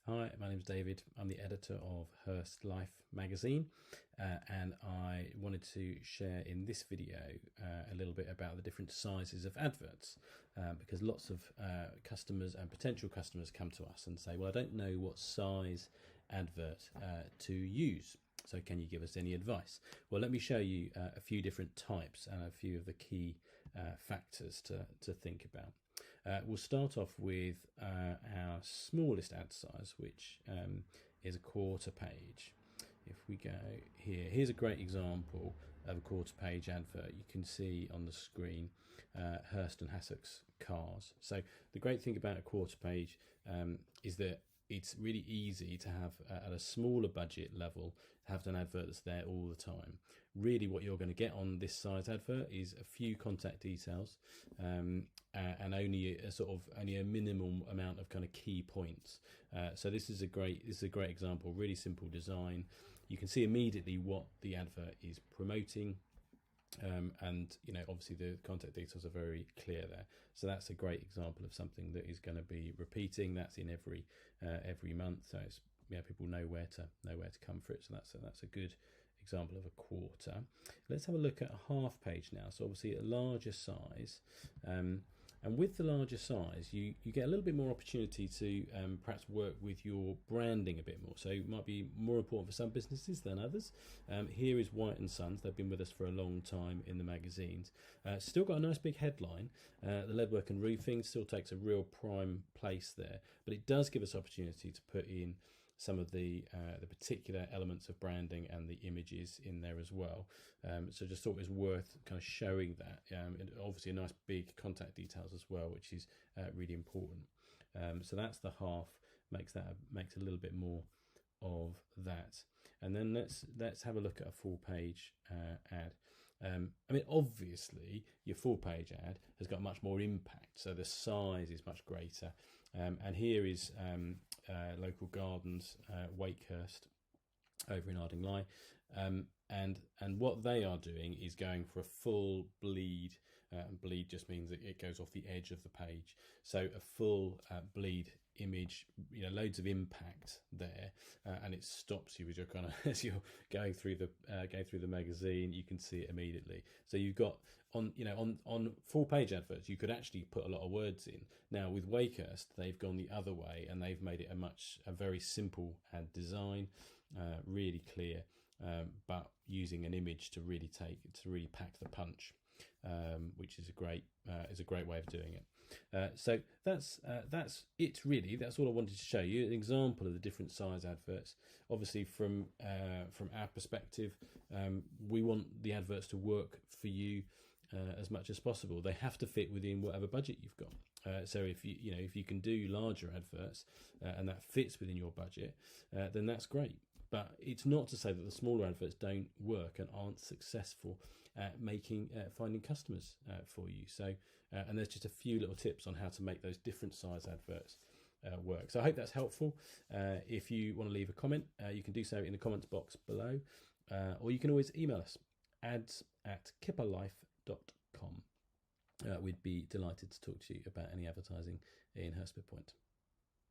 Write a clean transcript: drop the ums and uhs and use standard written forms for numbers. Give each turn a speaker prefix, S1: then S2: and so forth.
S1: Hi, my name is David. I'm the editor of Hurst Life magazine, and I wanted to share in this video a little bit about the different sizes of adverts, because lots of customers and potential customers come to us and say, well, I don't know what size advert to use. So can you give us any advice? Well, let me show you a few different types and a few of the key factors to think about. We'll start off with our smallest ad size, which is a quarter page. If we go here, here's a great example of a quarter page advert. You can see on the screen Hurst and Hassock's cars. So the great thing about a quarter page is that it's really easy to have at a smaller budget level, have an advert that's there all the time. Really what you're going to get on this size advert is a few contact details and only a minimal amount of kind of key points. So this is a great example, really simple design. You can see immediately what the advert is promoting. And obviously the contact details are very clear there, so that's a great example of something that is going to be repeating. That's in every month, so it's, people know where to come for it. So that's a good example of a quarter. Let's have a look at a half page now. So obviously a larger size, and with the larger size you get a little bit more opportunity to perhaps work with your branding a bit more. So it might be more important for some businesses than others. Here is White and Sons. They've been with us for a long time in the magazines. Still got a nice big headline. The leadwork and roofing still takes a real prime place there, but it does give us opportunity to put in some of the particular elements of branding and the images in there as well. So just thought it was worth kind of showing that. And obviously a nice big contact details as well, which is really important. So that's the half, makes a little bit more of that. And then let's have a look at a full page ad. Obviously your full page ad has got much more impact, so the size is much greater. And here is local gardens, Wakehurst over in Ardingly, and what they are doing is going for a full bleed. Bleed just means that it goes off the edge of the page, so a full bleed image, loads of impact there, and it stops you as you're as you're going through the magazine. You can see it immediately. So you've got on full page adverts you could actually put a lot of words in. Now with Wakehurst they've gone the other way and they've made it a very simple ad design, really clear, but using an image to really pack the punch, which is a great way of doing it. So that's it really. That's all I wanted to show you, an example of the different size adverts. Obviously from our perspective, we want the adverts to work for you as much as possible. They have to fit within whatever budget you've got. So if you can do larger adverts and that fits within your budget, then that's great. But it's not to say that the smaller adverts don't work and aren't successful at finding customers for you. So and there's just a few little tips on how to make those different size adverts work. So I hope that's helpful. If you want to leave a comment, you can do so in the comments box below, or you can always email us, ads@kipperlife.com. We'd be delighted to talk to you about any advertising in Hurstpierpoint.